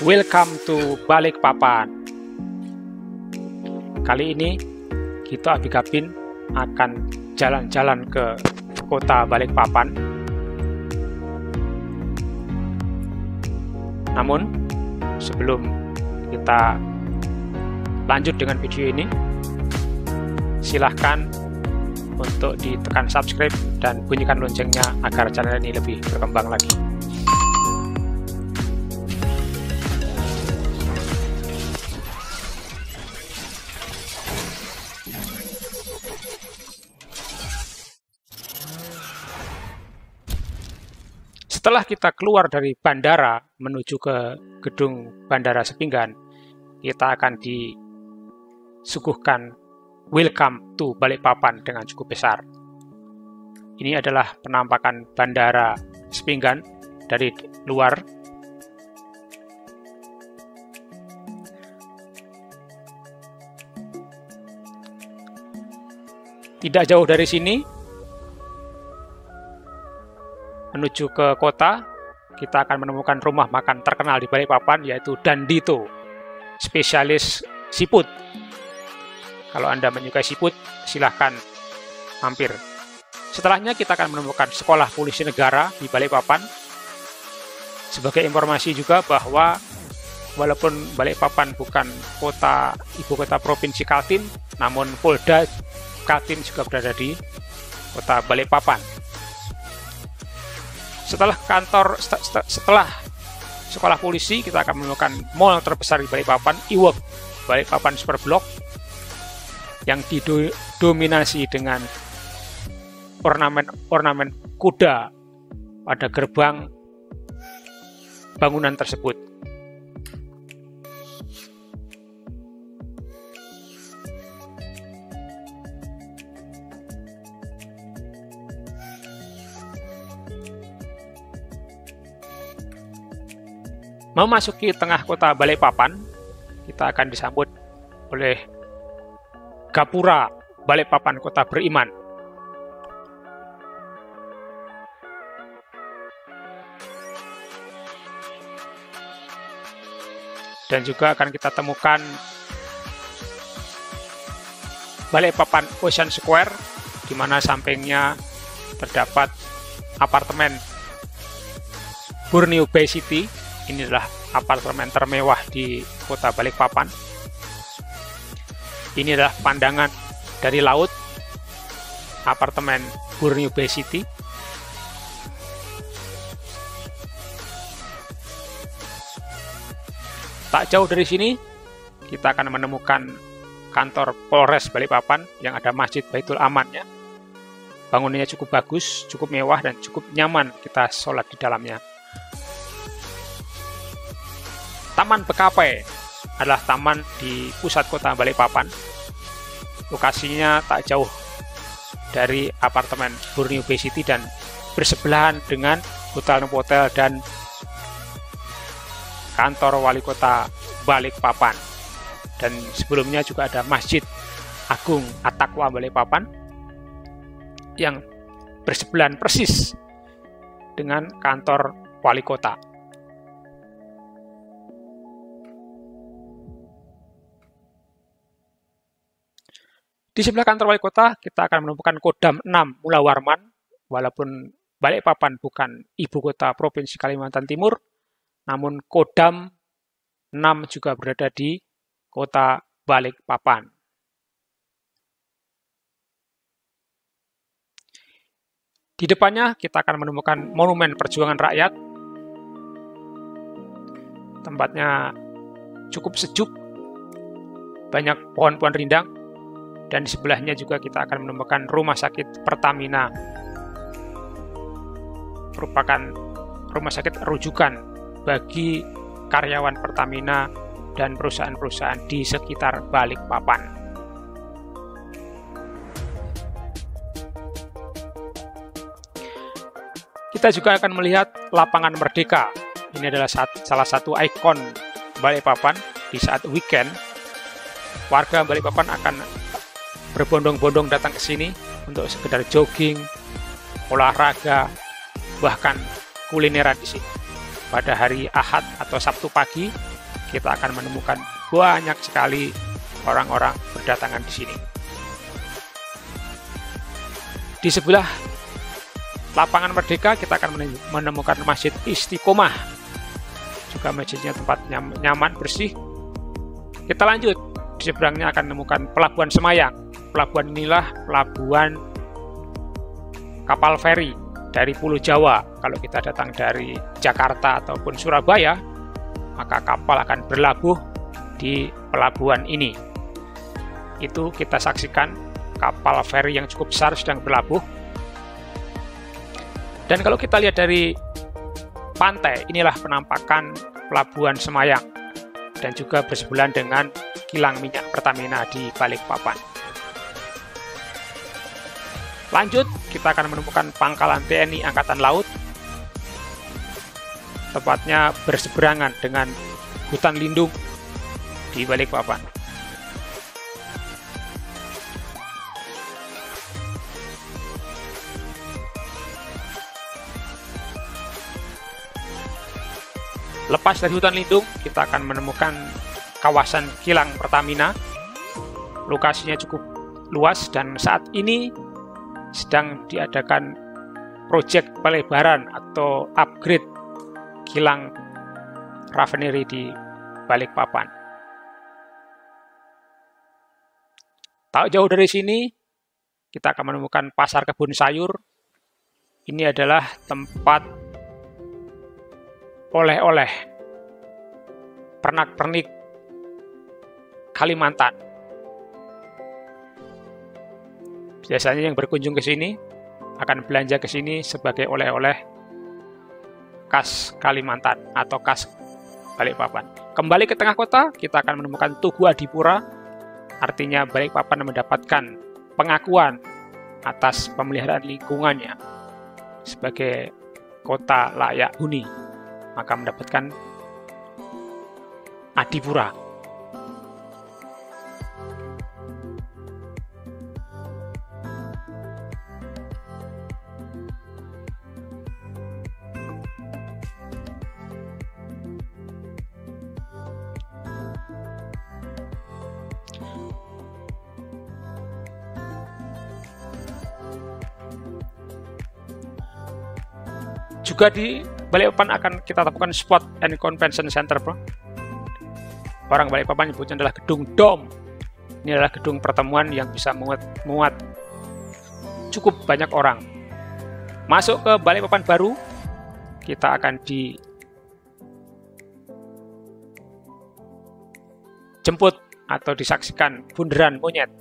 Welcome to Balikpapan. Kali ini kita Abi Gapin akan jalan-jalan ke kota Balikpapan. Namun sebelum kita lanjut dengan video ini, silahkan untuk ditekan subscribe dan bunyikan loncengnya agar channel ini lebih berkembang lagi. Setelah kita keluar dari bandara menuju ke gedung Bandara Sepinggan, kita akan disuguhkan welcome to Balikpapan dengan cukup besar. Ini adalah penampakan Bandara Sepinggan dari luar. Tidak jauh dari sini, menuju ke kota, kita akan menemukan rumah makan terkenal di Balikpapan, yaitu Dandito, spesialis siput. Kalau Anda menyukai siput, silahkan mampir. Setelahnya kita akan menemukan Sekolah Polisi Negara di Balikpapan. Sebagai informasi juga bahwa walaupun Balikpapan bukan ibu kota Provinsi Kaltim, namun Polda Kaltim juga berada di kota Balikpapan. Setelah sekolah polisi, kita akan menemukan mall terbesar di Balikpapan, Iwok Balikpapan Superblok, yang didominasi dengan ornamen kuda pada gerbang bangunan tersebut. Memasuki tengah kota Balikpapan, kita akan disambut oleh Gapura Balikpapan Kota Beriman. Dan juga akan kita temukan Balikpapan Ocean Square, di mana sampingnya terdapat apartemen Borneo Bay City. Ini adalah apartemen termewah di kota Balikpapan. Ini adalah pandangan dari laut apartemen Borneo Bay City. Tak jauh dari sini, kita akan menemukan kantor Polres Balikpapan yang ada Masjid Baitul Amannya. Bangunannya cukup bagus, cukup mewah, dan cukup nyaman kita sholat di dalamnya. Taman Bekapai adalah taman di pusat kota Balikpapan. Lokasinya tak jauh dari apartemen Borneo Bay City dan bersebelahan dengan Hotel Novotel dan kantor wali kota Balikpapan. Dan sebelumnya juga ada Masjid Agung At-Taqwa Balikpapan yang bersebelahan persis dengan kantor wali kota. Di sebelah kantor wali kota, kita akan menemukan Kodam 6 Mula Warman. Walaupun Balikpapan bukan ibu kota Provinsi Kalimantan Timur, namun Kodam 6 juga berada di kota Balikpapan. Di depannya, kita akan menemukan Monumen Perjuangan Rakyat. Tempatnya cukup sejuk, banyak pohon-pohon rindang. Dan di sebelahnya juga kita akan menemukan Rumah Sakit Pertamina, merupakan rumah sakit rujukan bagi karyawan Pertamina dan perusahaan-perusahaan di sekitar Balikpapan. Kita juga akan melihat Lapangan Merdeka. Ini adalah salah satu ikon Balikpapan. Di saat weekend, warga Balikpapan akan berbondong-bondong datang ke sini untuk sekedar jogging, olahraga, bahkan kulineran di sini. pada hari Ahad atau Sabtu pagi, kita akan menemukan banyak sekali orang-orang berdatangan di sini. Di sebelah lapangan Merdeka, kita akan menemukan Masjid Istiqomah. Juga masjidnya tempat nyaman, bersih. Kita lanjut, di seberangnya akan menemukan Pelabuhan Semayang. Pelabuhan inilah pelabuhan kapal feri dari Pulau Jawa. Kalau kita datang dari Jakarta ataupun Surabaya, maka kapal akan berlabuh di pelabuhan ini. Itu kita saksikan kapal feri yang cukup besar sedang berlabuh. Dan kalau kita lihat dari pantai, inilah penampakan Pelabuhan Semayang dan juga bersebelahan dengan kilang minyak Pertamina di Balikpapan. Lanjut, kita akan menemukan pangkalan TNI Angkatan Laut, tepatnya berseberangan dengan hutan lindung di Balikpapan. Lepas dari hutan lindung, kita akan menemukan kawasan kilang Pertamina. Lokasinya cukup luas dan saat ini sedang diadakan proyek pelebaran atau upgrade kilang raffinery di Balikpapan. Tak jauh dari sini, kita akan menemukan pasar kebun sayur. Ini adalah tempat oleh-oleh pernak-pernik Kalimantan. Biasanya yang berkunjung ke sini akan belanja ke sini sebagai oleh-oleh khas Kalimantan atau khas Balikpapan. Kembali ke tengah kota, kita akan menemukan Tugu Adipura. Artinya Balikpapan mendapatkan pengakuan atas pemeliharaan lingkungannya sebagai kota layak huni, maka mendapatkan Adipura. Juga di Balikpapan akan kita temukan Sport and Convention Center, bro. Orang Balikpapan nyebutnya adalah gedung DOM. Ini adalah gedung pertemuan yang bisa muat cukup banyak orang. Masuk ke Balikpapan baru, kita akan dijemput atau disaksikan bundaran monyet.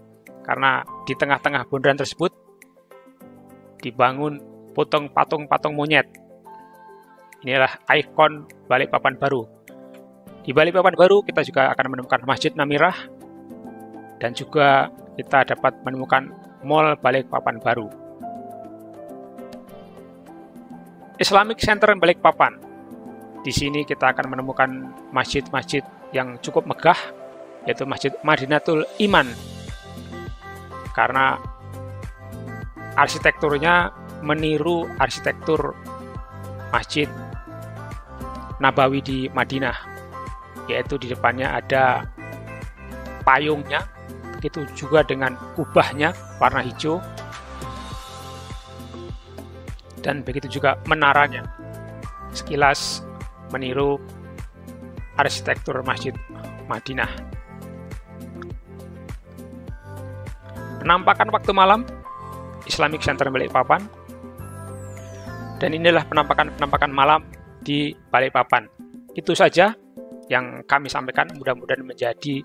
Karena di tengah-tengah bundaran tersebut dibangun patung monyet. Inilah ikon Balikpapan baru. Di Balikpapan baru kita juga akan menemukan Masjid Namirah dan juga kita dapat menemukan Mall Balikpapan baru. Islamic Center Balikpapan. Di sini kita akan menemukan masjid-masjid yang cukup megah, yaitu Masjid Madinatul Iman. Karena arsitekturnya meniru arsitektur Masjid Nabawi di Madinah, yaitu di depannya ada payungnya, begitu juga dengan kubahnya warna hijau, dan begitu juga menaranya, sekilas meniru arsitektur Masjid Madinah. Penampakan waktu malam Islamic Center Balikpapan, dan inilah penampakan malam di Balikpapan. Itu saja yang kami sampaikan, mudah-mudahan menjadi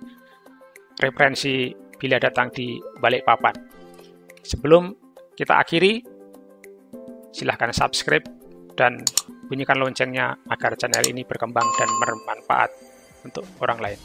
referensi bila datang di Balikpapan. Sebelum kita akhiri, silahkan subscribe dan bunyikan loncengnya agar channel ini berkembang dan bermanfaat untuk orang lain.